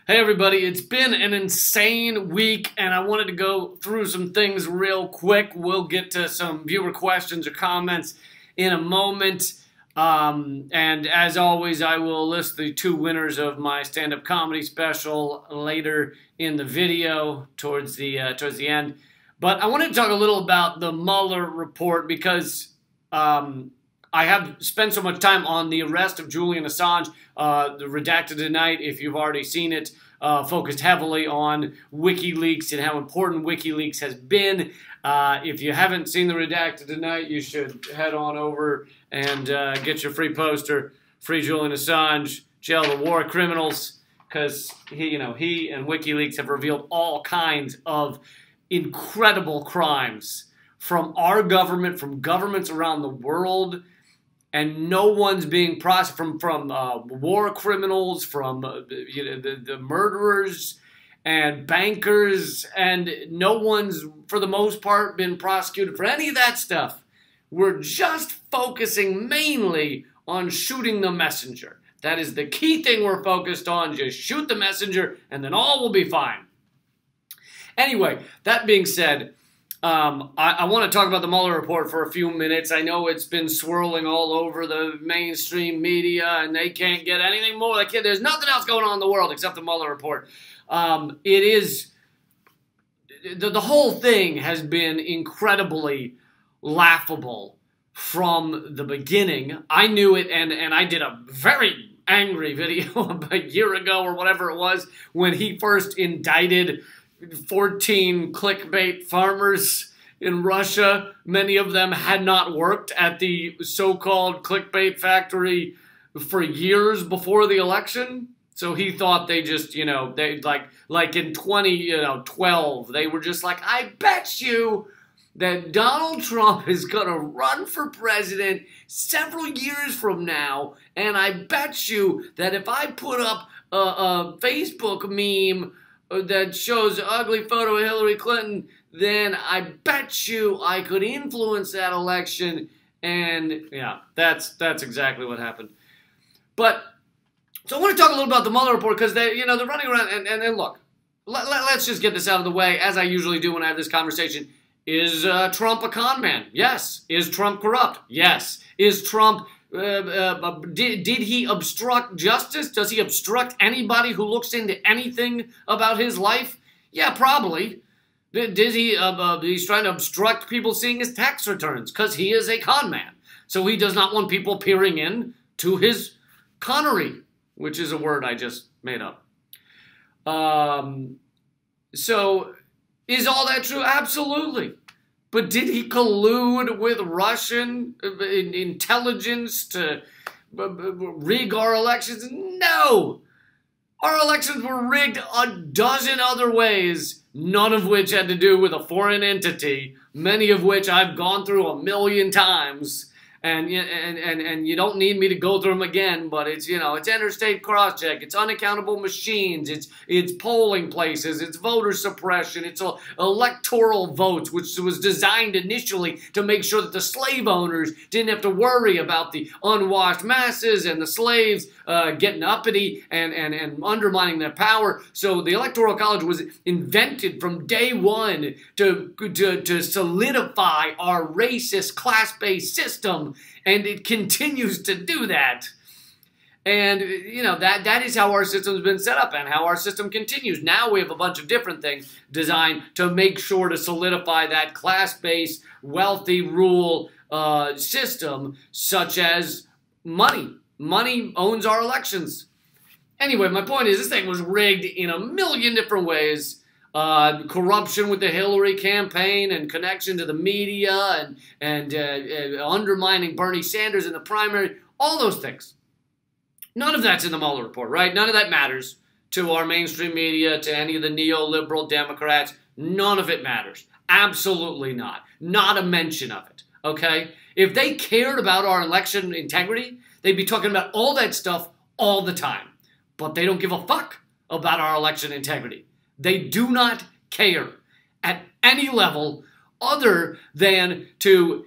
Hey everybody, it's been an insane week and I wanted to go through some things real quick. We'll get to some viewer questions or comments in a moment. And as always, I will list the two winners of my stand-up comedy special later in the video towards the end. But I wanted to talk a little about the Mueller report because I have spent so much time on the arrest of Julian Assange. The Redacted Tonight, if you've already seen it, focused heavily on WikiLeaks and how important WikiLeaks has been. If you haven't seen the Redacted Tonight, you should head on over and get your free poster, Free Julian Assange, Jail the War Criminals, because he and WikiLeaks have revealed all kinds of incredible crimes from our government, from governments around the world. And no one's being prosecuted from war criminals, from the murderers and bankers, and no one's, for the most part, been prosecuted for any of that stuff. We're just focusing mainly on shooting the messenger. That is the key thing we're focused on. Just shoot the messenger, and then all will be fine. Anyway, that being said, I want to talk about the Mueller report for a few minutes. I know it's been swirling all over the mainstream media, and they can't get anything more. There's nothing else going on in the world except the Mueller report. The whole thing has been incredibly laughable from the beginning. I knew it, and I did a very angry video a year ago or whatever it was when he first indicted 14 clickbait farmers in Russia. Many of them had not worked at the so-called clickbait factory for years before the election. So he thought they just, they like in 2012, they were just like, I bet you that Donald Trump is going to run for president several years from now. And I bet you that if I put up a Facebook meme that shows an ugly photo of Hillary Clinton, then I bet you I could influence that election. And yeah, that's exactly what happened. But so I want to talk a little about the Mueller report because they're running around and look, let's just get this out of the way as I usually do when I have this conversation. Is Trump a con man? Yes. Is Trump corrupt? Yes. Is Trump did he obstruct justice? Does he obstruct anybody who looks into anything about his life? Yeah, probably. Did he? He's trying to obstruct people seeing his tax returns because he is a con man. So he does not want people peering in to his connery, which is a word I just made up. So is all that true? Absolutely. But did he collude with Russian intelligence to rig our elections? No! Our elections were rigged a dozen other ways, none of which had to do with a foreign entity, many of which I've gone through a million times. And you don't need me to go through them again, but it's, it's interstate cross-check, it's unaccountable machines, it's polling places, it's voter suppression, it's electoral votes, which was designed initially to make sure that the slave owners didn't have to worry about the unwashed masses and the slaves getting uppity and undermining their power. So the Electoral College was invented from day one to solidify our racist, class-based system. And it continues to do that. And, that is how our system's been set up and how our system continues. Now we have a bunch of different things designed to make sure to solidify that class-based, wealthy rule system, such as money. Money owns our elections. Anyway, my point is this thing was rigged in a million different ways. Corruption with the Hillary campaign and connection to the media and undermining Bernie Sanders in the primary, all those things. None of that's in the Mueller report, right? None of that matters to our mainstream media, to any of the neoliberal Democrats. None of it matters. Absolutely not. Not a mention of it, okay? If they cared about our election integrity, they'd be talking about all that stuff all the time. But they don't give a fuck about our election integrity. They do not care at any level other than to,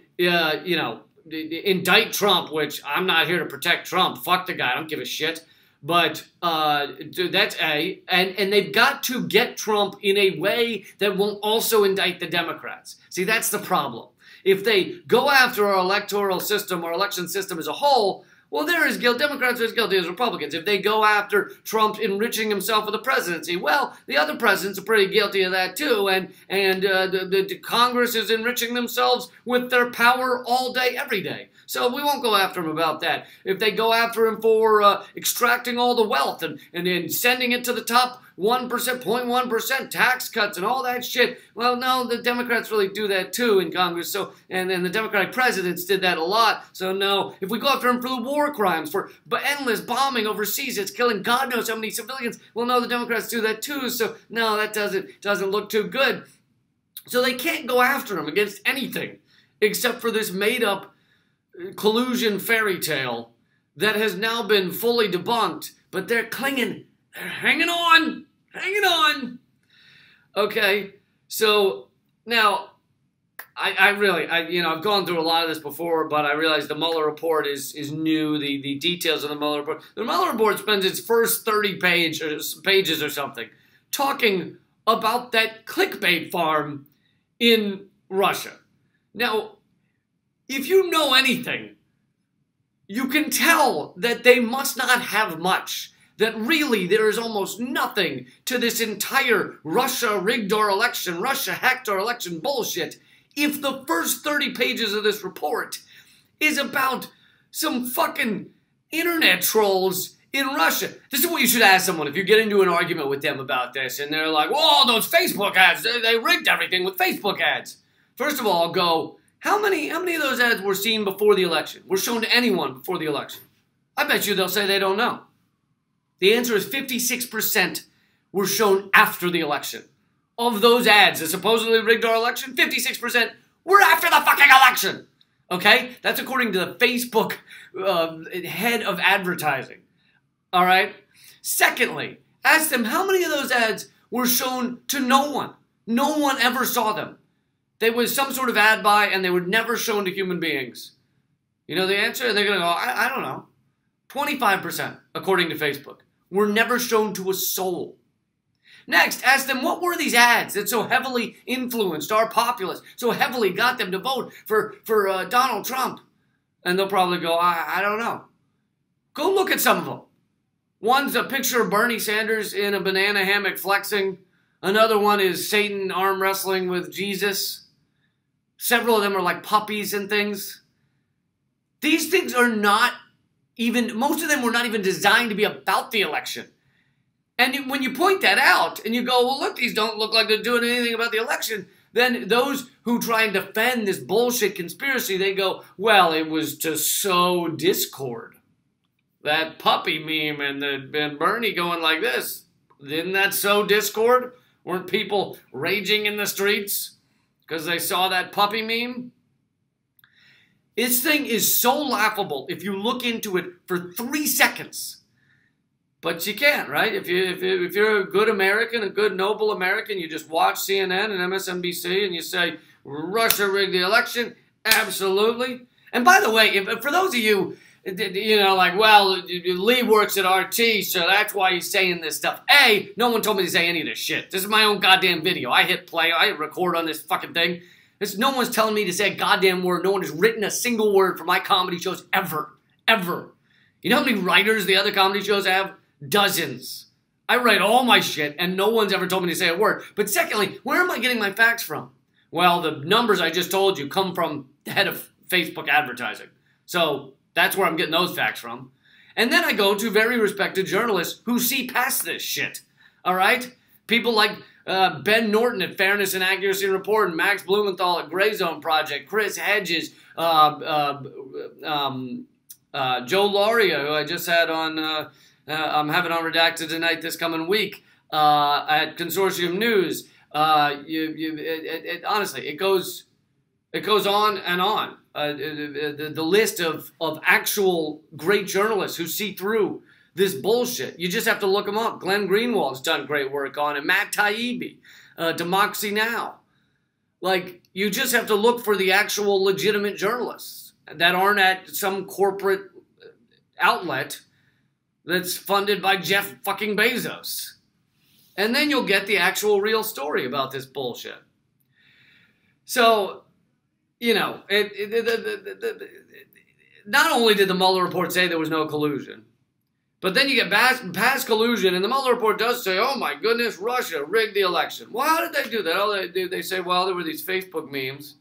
indict Trump, which I'm not here to protect Trump. Fuck the guy. I don't give a shit. But that's A. And they've got to get Trump in a way that won't also indict the Democrats. See, that's the problem. If they go after our electoral system, our election system as a whole, well, they're as guilty. Democrats are as guilty as Republicans. If they go after Trump enriching himself with the presidency, well, the other presidents are pretty guilty of that too. And the Congress is enriching themselves with their power all day, every day. So we won't go after him about that. If they go after him for extracting all the wealth and then sending it to the top 1%, 0.1% tax cuts and all that shit, well, no, the Democrats really do that too in Congress. So and the Democratic presidents did that a lot. So no, if we go after him for the war crimes, for endless bombing overseas, it's killing God knows how many civilians. Well, no, the Democrats do that too. So no, that doesn't look too good. So they can't go after him against anything except for this made-up collusion fairy tale that has now been fully debunked, but they're clinging, they're hanging on. Okay, so now I've gone through a lot of this before, but I realize the Mueller report is new. The details of the Mueller report. The Mueller report spends its first 30 pages or something talking about that clickbait farm in Russia. Now, if you know anything, you can tell that they must not have much. That really there is almost nothing to this entire Russia rigged our election, Russia hacked our election bullshit if the first 30 pages of this report is about some fucking internet trolls in Russia. This is what you should ask someone if you get into an argument with them about this and they're like, well, those Facebook ads, they rigged everything with Facebook ads. First of all, I'll go, how many of those ads were seen before the election? Were shown to anyone before the election? I bet you they'll say they don't know. The answer is 56% were shown after the election. Of those ads that supposedly rigged our election, 56% were after the fucking election. Okay? That's according to the Facebook head of advertising. All right? Secondly, ask them how many of those ads were shown to no one. No one ever saw them. They was some sort of ad buy and they were never shown to human beings. You know the answer? They're going to go, I don't know. 25%, according to Facebook, were never shown to a soul. Next, ask them what were these ads that so heavily influenced our populace, so heavily got them to vote for Donald Trump? And they'll probably go, I don't know. Go look at some of them. One's a picture of Bernie Sanders in a banana hammock flexing. Another one is Satan arm wrestling with Jesus. Several of them are like puppies and things. These things are not even, most of them were not even designed to be about the election. And when you point that out and you go, well, look, these don't look like they're doing anything about the election, then those who try and defend this bullshit conspiracy, they go, well, it was to sow discord. That puppy meme and Bernie going like this, didn't that sow discord? Weren't people raging in the streets because they saw that puppy meme? This thing is so laughable if you look into it for 3 seconds. But you can't, right? If you're a good American, a good noble American, you just watch CNN and MSNBC and you say, Russia rigged the election? Absolutely. And by the way, for those of you, like, well, Lee works at RT, so that's why he's saying this stuff. A, no one told me to say any of this shit. This is my own goddamn video. I hit play. I hit record on this fucking thing. No one's telling me to say a goddamn word. No one has written a single word for my comedy shows ever. Ever. You know how many writers the other comedy shows have? Dozens. I write all my shit, and no one's ever told me to say a word. But secondly, where am I getting my facts from? Well, the numbers I just told you come from the head of Facebook advertising. So that's where I'm getting those facts from. And then I go to very respected journalists who see past this shit. All right? People like Ben Norton at Fairness and Accuracy Report, and Max Blumenthal at Gray Zone Project, Chris Hedges, Joe Lauria, who I just had on, I'm having on Redacted tonight this coming week, at Consortium News. Honestly, it goes on and on. The list of actual great journalists who see through this bullshit. You just have to look them up. Glenn Greenwald's done great work on it. Matt Taibbi, Democracy Now! Like, you just have to look for the actual legitimate journalists that aren't at some corporate outlet that's funded by Jeff fucking Bezos. And then you'll get the actual real story about this bullshit. So, you know, not only did the Mueller report say there was no collusion, but then you get past collusion, and the Mueller report does say, oh my goodness, Russia rigged the election. Well, how did they do that? Oh, they say, well, there were these Facebook memes.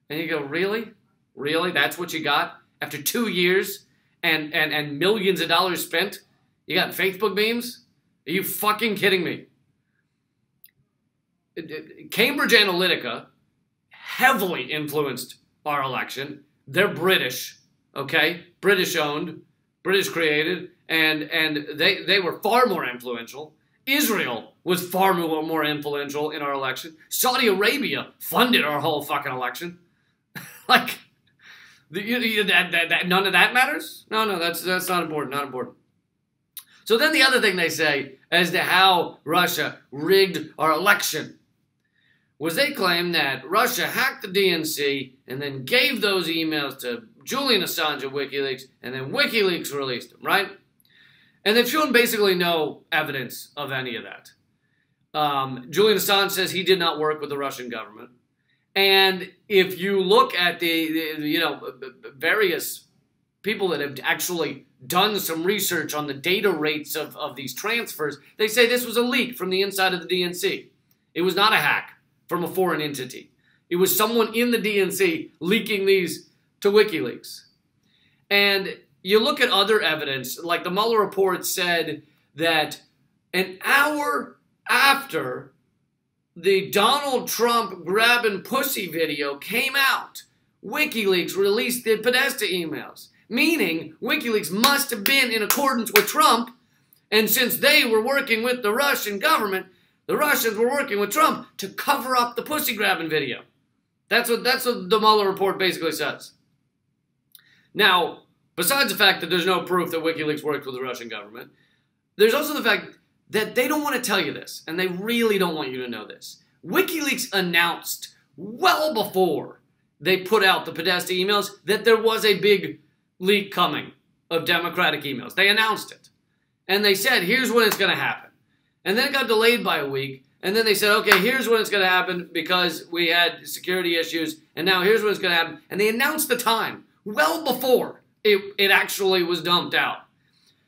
And you go, really? Really? That's what you got? After 2 years and millions of dollars spent, you got Facebook memes? Are you fucking kidding me? Cambridge Analytica heavily influenced our election. They're British, okay? British owned, British created, and they were far more influential. Israel was far more influential in our election. Saudi Arabia funded our whole fucking election. Like, none of that matters? No, that's not important, not important. So then the other thing they say as to how Russia rigged our election was they claim that Russia hacked the DNC and then gave those emails to Julian Assange at WikiLeaks, and then WikiLeaks released them, right? And they've shown basically no evidence of any of that. Julian Assange says he did not work with the Russian government. And if you look at the various people that have actually done some research on the data rates of these transfers, they say this was a leak from the inside of the DNC. It was not a hack from a foreign entity. It was someone in the DNC leaking these to WikiLeaks. And you look at other evidence, like the Mueller report said that an hour after the Donald Trump grabbing pussy video came out, WikiLeaks released the Podesta emails, meaning WikiLeaks must have been in accordance with Trump, and since they were working with the Russian government, the Russians were working with Trump to cover up the pussy grabbing video. That's what the Mueller report basically says. Now, besides the fact that there's no proof that WikiLeaks worked with the Russian government, there's also the fact that they don't want to tell you this, and they really don't want you to know this. WikiLeaks announced well before they put out the Podesta emails that there was a big leak coming of Democratic emails. They announced it. And they said, here's when it's going to happen. And then it got delayed by a week. And then they said, okay, here's when it's going to happen because we had security issues. And now here's when it's going to happen. And they announced the time well before it actually was dumped out.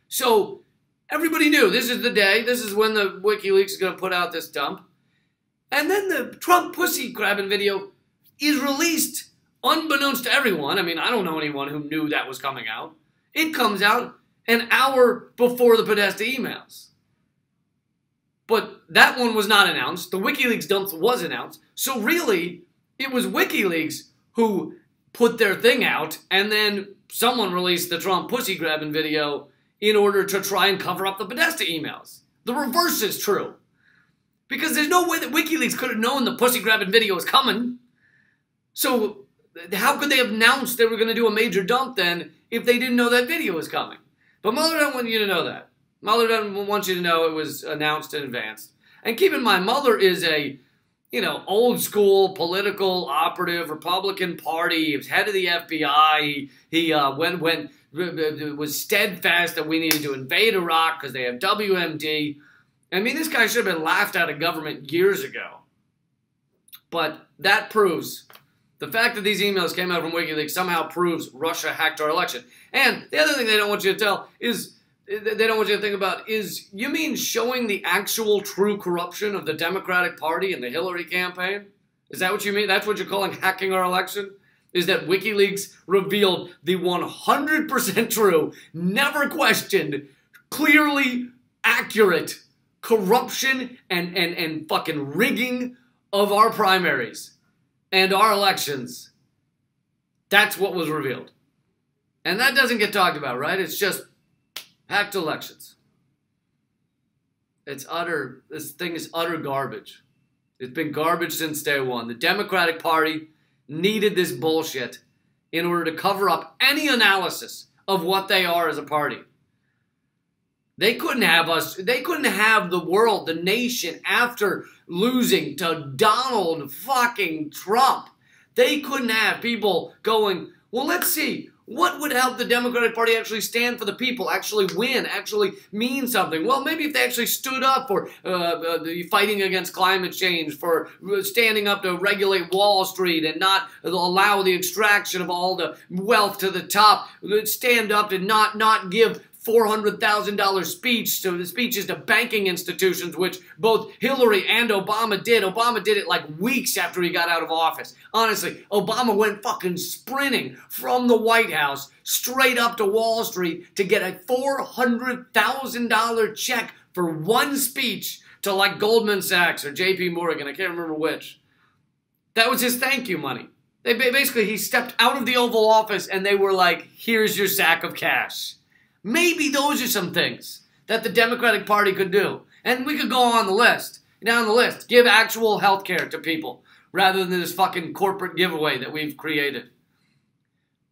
So everybody knew this is the day. This is when the WikiLeaks is going to put out this dump. And then the Trump pussy grabbing video is released unbeknownst to everyone. I mean, I don't know anyone who knew that was coming out. It comes out an hour before the Podesta emails. But that one was not announced. The WikiLeaks dump was announced. So really, it was WikiLeaks who put their thing out, and then someone released the Trump pussy grabbing video in order to try and cover up the Podesta emails. The reverse is true. Because there's no way that WikiLeaks could have known the pussy grabbing video was coming. So how could they have announced they were going to do a major dump then if they didn't know that video was coming? But Mueller doesn't want you to know that. Mueller doesn't want you to know it was announced in advance. And keep in mind, Mueller is a, old school political operative, Republican Party. He was head of the FBI. He was steadfast that we needed to invade Iraq because they have WMD. I mean, this guy should have been laughed out of government years ago. But that proves, the fact that these emails came out from WikiLeaks somehow proves Russia hacked our election. And the other thing they don't want you to tell is, they don't want you to think about is, you mean showing the actual true corruption of the Democratic Party and the Hillary campaign? Is that what you mean? That's what you're calling hacking our election? Is that WikiLeaks revealed the 100% true, never questioned, clearly accurate corruption and fucking rigging of our primaries and our elections. That's what was revealed. And that doesn't get talked about, right? It's just hacked elections. This thing is utter garbage. It's been garbage since day one. The Democratic Party needed this bullshit in order to cover up any analysis of what they are as a party. They couldn't have the world, the nation, after losing to Donald fucking Trump. They couldn't have people going, well, let's see, What would help the Democratic Party actually stand for the people, actually win, actually mean something? Well, maybe if they actually stood up for the fighting against climate change, for standing up to regulate Wall Street and not allow the extraction of all the wealth to the top, stand up to not give $400,000 speeches to banking institutions, which both Hillary and Obama did. Obama did it like weeks after he got out of office. Honestly, Obama went fucking sprinting from the White House straight up to Wall Street to get a $400,000 check for one speech to like Goldman Sachs or JP Morgan. I can't remember which. That was his thank you money. Basically, he stepped out of the Oval Office and they were like, here's your sack of cash. Maybe those are some things that the Democratic Party could do. And we could go on the list, down the list. Give actual health care to people rather than this fucking corporate giveaway that we've created.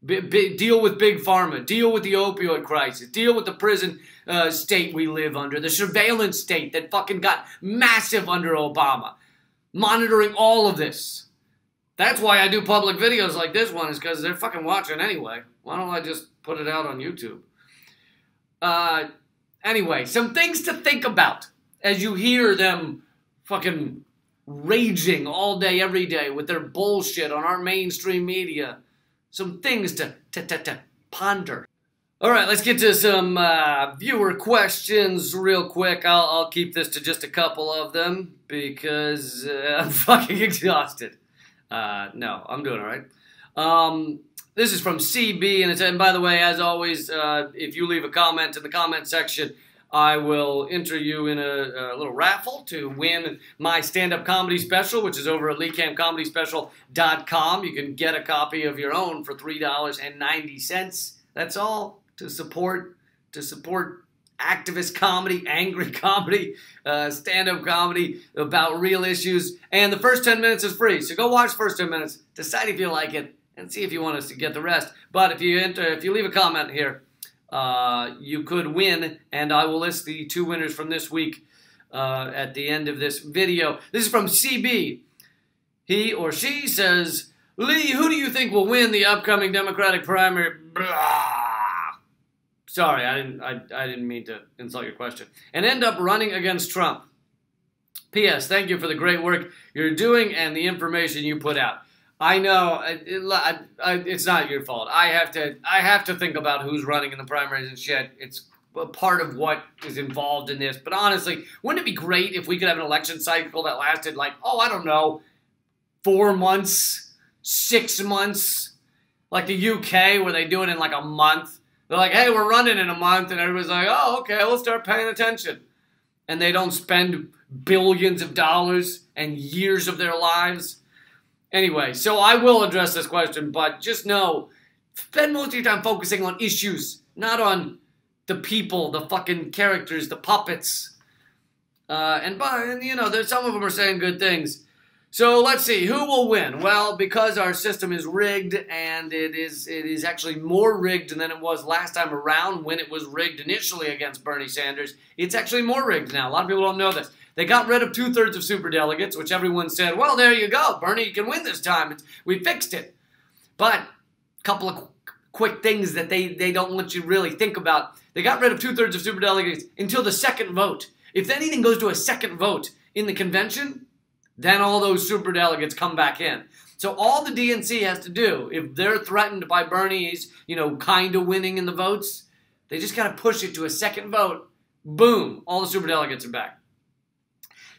Deal with big pharma. Deal with the opioid crisis. Deal with the prison state we live under. The surveillance state that fucking got massive under Obama. Monitoring all of this. That's why I do public videos like this one, is because they're fucking watching anyway. Why don't I just put it out on YouTube? Anyway, some things to think about as you hear them fucking raging all day, every day with their bullshit on our mainstream media. Some things to ponder. All right, let's get to some viewer questions real quick. I'll keep this to just a couple of them because I'm fucking exhausted. No, I'm doing all right. This is from CB, and by the way, as always, if you leave a comment in the comment section, I will enter you in a little raffle to win my stand-up comedy special, which is over at LeeCampComedySpecial.com. You can get a copy of your own for $3.90. That's all to support activist comedy, angry comedy, stand-up comedy about real issues. And the first 10 minutes is free, so go watch the first 10 minutes, decide if you like it, and see if you want us to get the rest. But if you leave a comment here, you could win, and I will list the 2 winners from this week at the end of this video. This is from CB. He or she says, Lee, who do you think will win the upcoming Democratic primary? Blah. Sorry, I didn't mean to insult your question. And end up running against Trump. P.S. Thank you for the great work you're doing and the information you put out. I know it's not your fault. I have to think about who's running in the primaries and shit. It's a part of what is involved in this. But honestly, wouldn't it be great if we could have an election cycle that lasted like, oh, I don't know, 4 months, 6 months, like the UK where they do it in like a month. They're like, hey, we're running in a month, and everybody's like, oh, okay, we'll start paying attention. And they don't spend billions of dollars and years of their lives. Anyway, so I will address this question, but just know, spend most of your time focusing on issues, not on the people, the fucking characters, the puppets. And you know, there's some of them are saying good things. So let's see, who will win? Well, because our system is rigged, and it is actually more rigged than it was last time around when it was rigged initially against Bernie Sanders. It's actually more rigged now. A lot of people don't know this. They got rid of 2/3 of superdelegates, which everyone said, well, there you go. Bernie can win this time. We fixed it. But a couple of quick things that they don't let you really think about. They got rid of 2/3 of superdelegates until the second vote. If anything goes to a second vote in the convention, then all those superdelegates come back in. So all the DNC has to do, if they're threatened by Bernie's, kind of winning in the votes, they just got to push it to a second vote. Boom, all the superdelegates are back.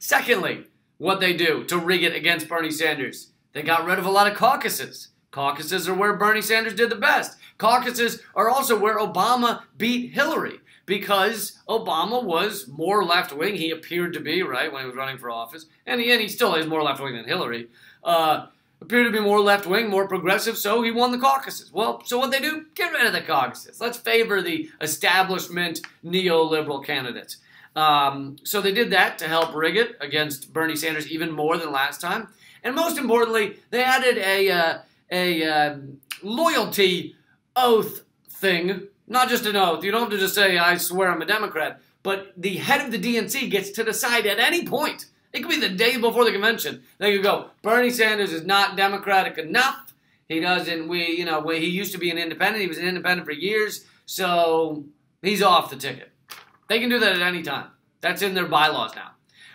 Secondly, what they do to rig it against Bernie Sanders, they got rid of a lot of caucuses. Caucuses are where Bernie Sanders did the best. Caucuses are also where Obama beat Hillary, because Obama was more left-wing. He appeared to be, right, when he was running for office. And he still is more left-wing than Hillary. Appeared to be more left-wing, more progressive, so he won the caucuses. Well, so what they do? Get rid of the caucuses. Let's favor the establishment neoliberal candidates. So they did that to help rig it against Bernie Sanders even more than last time. And most importantly, they added a loyalty oath thing. Not just an oath. You don't have to just say, I swear I'm a Democrat. But the head of the DNC gets to decide at any point. It could be the day before the convention. They could go, Bernie Sanders is not Democratic enough. He doesn't, he used to be an independent. He was an independent for years, so he's off the ticket. They can do that at any time. That's in their bylaws now.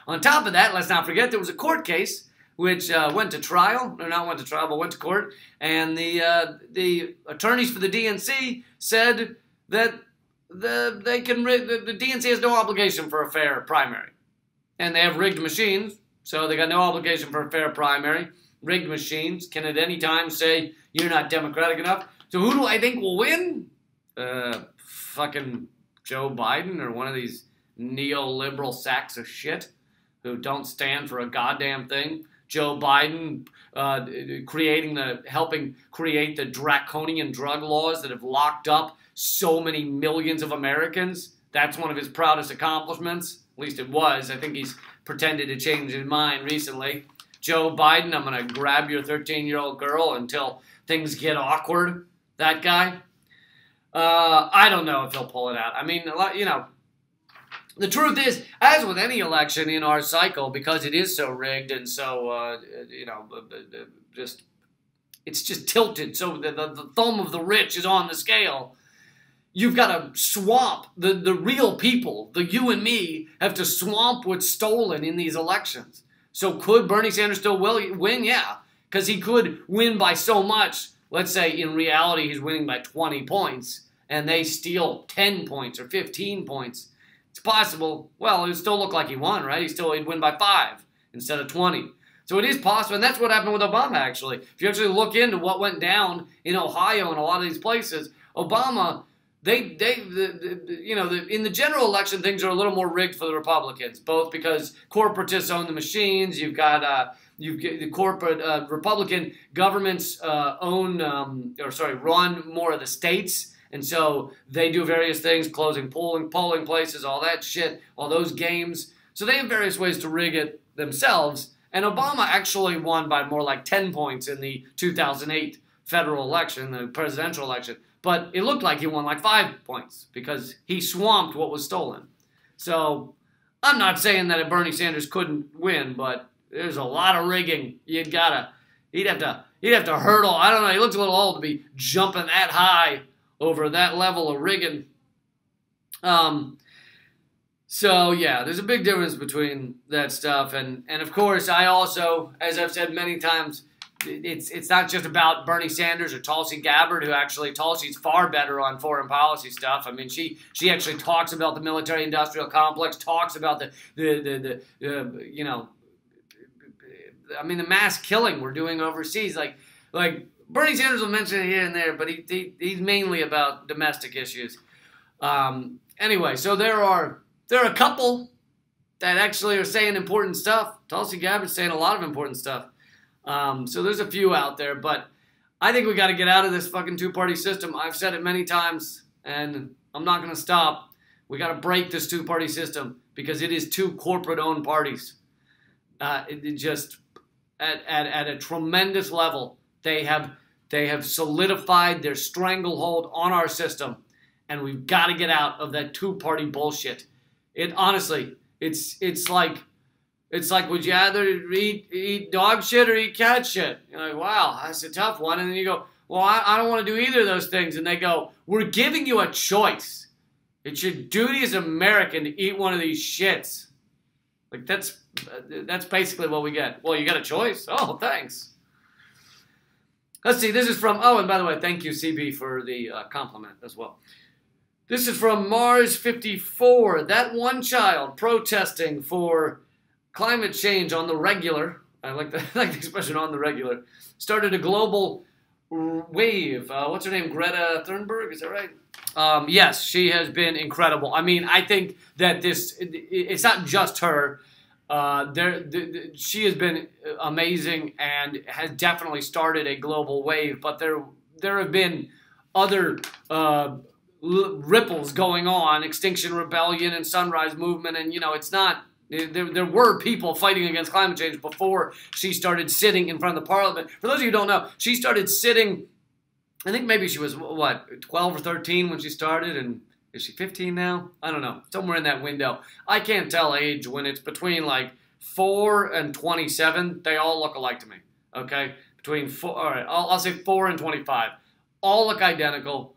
On top of that, let's not forget there was a court case which went to trial, or not went to trial, but went to court, and the attorneys for the DNC said that the DNC has no obligation for a fair primary. And they have rigged machines, so they got no obligation for a fair primary. Rigged machines can at any time say you're not democratic enough. So who do I think will win? Fucking Joe Biden or one of these neoliberal sacks of shit who don't stand for a goddamn thing. Joe Biden helping create the draconian drug laws that have locked up so many millions of Americans. That's one of his proudest accomplishments. At least it was. I think he's pretended to change his mind recently. Joe Biden, I'm going to grab your 13-year-old girl until things get awkward. That guy. I don't know if he'll pull it out. I mean, the truth is, as with any election in our cycle, because it is so rigged and so, it's just tilted. So the thumb of the rich is on the scale. You've got to swamp the real people, the you and me, have to swamp what's stolen in these elections. So could Bernie Sanders still win? Yeah, because he could win by so much. Let's say in reality he's winning by 20 points and they steal 10 points or 15 points. It's possible. Well, it would still look like he won, right? He'd win by 5 instead of 20. So it is possible, and that's what happened with Obama, actually. If you actually look into what went down in Ohio and a lot of these places, Obama... in the general election, things are a little more rigged for the Republicans, both because corporatists own the machines. You've got the corporate Republican governments run more of the states, and so they do various things, closing polling places, all that shit, all those games. So they have various ways to rig it themselves. And Obama actually won by more like 10 points in the 2008 federal election, the presidential election. But it looked like he won like 5 points because he swamped what was stolen. So I'm not saying that Bernie Sanders couldn't win, but there's a lot of rigging. He'd have to hurdle. I don't know. He looks a little old to be jumping that high over that level of rigging. So yeah, there's a big difference between that stuff. And of course, I also, as I've said many times, it's not just about Bernie Sanders or Tulsi Gabbard, who actually, Tulsi's far better on foreign policy stuff. I mean, she actually talks about the military-industrial complex, talks about the mass killing we're doing overseas. Like Bernie Sanders will mention it here and there, but he's mainly about domestic issues. Anyway, so there are a couple that actually are saying important stuff. Tulsi Gabbard's saying a lot of important stuff. So there's a few out there, but I think we got to get out of this fucking two-party system. I've said it many times, and I'm not going to stop. We got to break this two-party system because it is two corporate-owned parties. It just at a tremendous level, they have solidified their stranglehold on our system, and we've got to get out of that two-party bullshit. Honestly, it's like, would you rather eat dog shit or eat cat shit? You're like, wow, that's a tough one. And then you go, well, I don't want to do either of those things. And they go, we're giving you a choice. It's your duty as an American to eat one of these shits. Like, that's basically what we get. Well, you got a choice? Oh, thanks. Let's see, this is from, oh, and by the way, thank you, CB, for the compliment as well. This is from Mars54. That one child protesting for climate change on the regular, I like the expression on the regular, started a global wave. What's her name? Greta Thunberg, is that right? Yes, she has been incredible. I mean, I think that it's not just her. She has been amazing and has definitely started a global wave, but there have been other ripples going on, Extinction Rebellion and Sunrise Movement, and, it's not... There were people fighting against climate change before she started sitting in front of the parliament. For those of you who don't know, she started sitting, I think maybe she was, 12 or 13 when she started, and is she 15 now? I don't know. Somewhere in that window. I can't tell age when it's between 4 and 27. They all look alike to me, okay? between all right, I'll say 4 and 25. All look identical.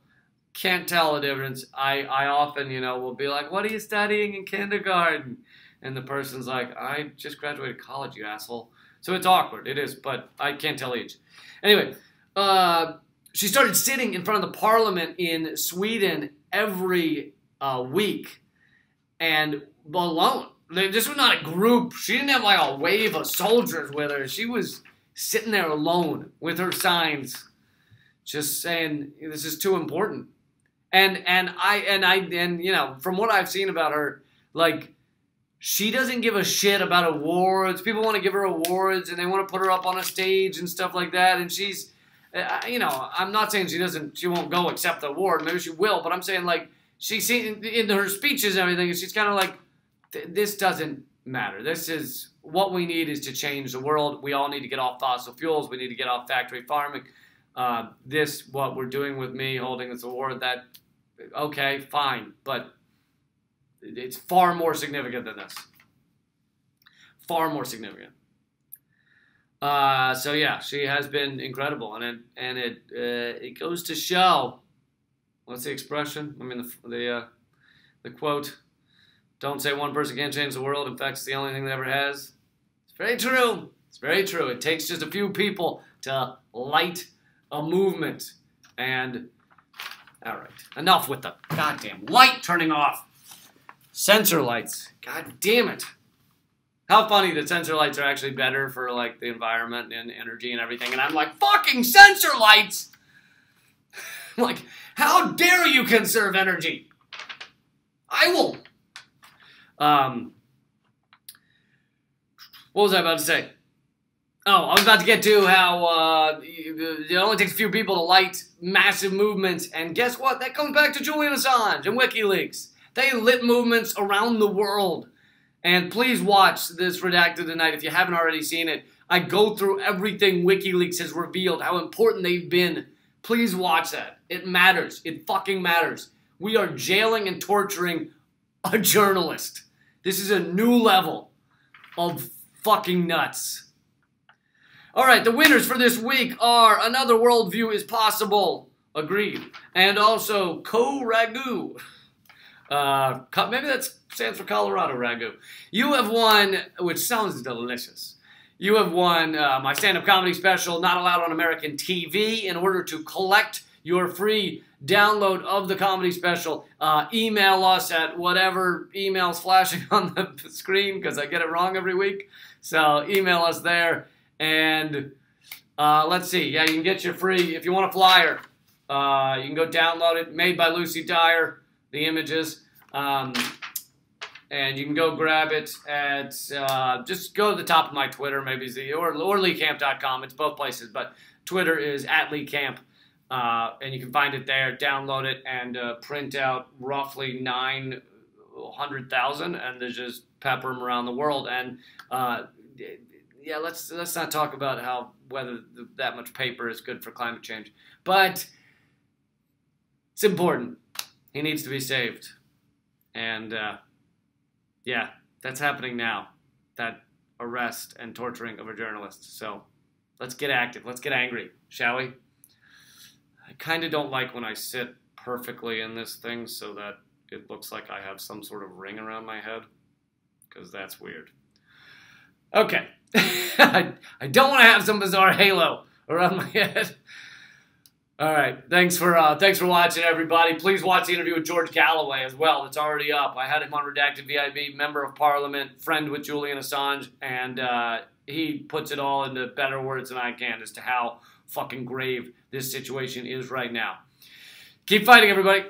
Can't tell the difference. I often, will be like, what are you studying in kindergarten? And the person's like, I just graduated college, you asshole. So it's awkward. It is, but I can't tell age. Anyway, she started sitting in front of the parliament in Sweden every week and alone. This was not a group. She didn't have like a wave of soldiers with her. She was sitting there alone with her signs, just saying, this is too important. And from what I've seen about her, like, she doesn't give a shit about awards. People want to give her awards and they want to put her up on a stage and stuff like that. And she's, I'm not saying she won't go accept the award. Maybe she will, but I'm saying, like, she's in her speeches and everything, she's kind of like, this doesn't matter. This is what we need is to change the world. We all need to get off fossil fuels. We need to get off factory farming. What we're doing with me holding this award, okay, fine, but it's far more significant than this. Far more significant. So yeah, she has been incredible, and it goes to show. What's the expression? I mean the quote. Don't say one person can't change the world. In fact, it's the only thing that ever has. It's very true. It's very true. It takes just a few people to light a movement. And, all right, enough with the goddamn light turning off. Sensor lights. God damn it. How funny that sensor lights are actually better for, like, the environment and energy and everything. And I'm like, fucking sensor lights! Like, how dare you conserve energy? I will... what was I about to say? Oh, I was about to get to how it only takes a few people to light massive movements, and guess what? That comes back to Julian Assange and WikiLeaks. They lit movements around the world. And please watch this Redacted tonight if you haven't already seen it. I go through everything WikiLeaks has revealed, how important they've been. Please watch that. It matters. It fucking matters. We are jailing and torturing a journalist. This is a new level of fucking nuts. All right, the winners for this week are Another Worldview is Possible. Agreed. And also Ragu. Maybe that stands for Colorado Ragu. You have won, which sounds delicious. You have won my stand-up comedy special, Not Allowed on American TV. In order to collect your free download of the comedy special, email us at whatever email's flashing on the screen, because I get it wrong every week. So email us there, and let's see. Yeah, you can get your free, if you want a flyer, you can go download it, made by Lucy Dyer, the images, and you can go grab it at, just go to the top of my Twitter, maybe, or leecamp.com. It's both places, but Twitter is @leecamp. And you can find it there, download it, and print out roughly 900,000, and there's just pepper them around the world. And yeah, let's not talk about whether that much paper is good for climate change, but it's important. He needs to be saved, and yeah, that's happening now. That arrest and torturing of a journalist. So let's get active. Let's get angry, shall we? I kind of don't like when I sit perfectly in this thing so that it looks like I have some sort of ring around my head, because that's weird. Okay. I don't want to have some bizarre halo around my head. All right. Thanks for watching, everybody. Please watch the interview with George Galloway as well. It's already up. I had him on Redacted VIB, Member of Parliament, friend with Julian Assange, and he puts it all into better words than I can as to how fucking grave this situation is right now. Keep fighting, everybody.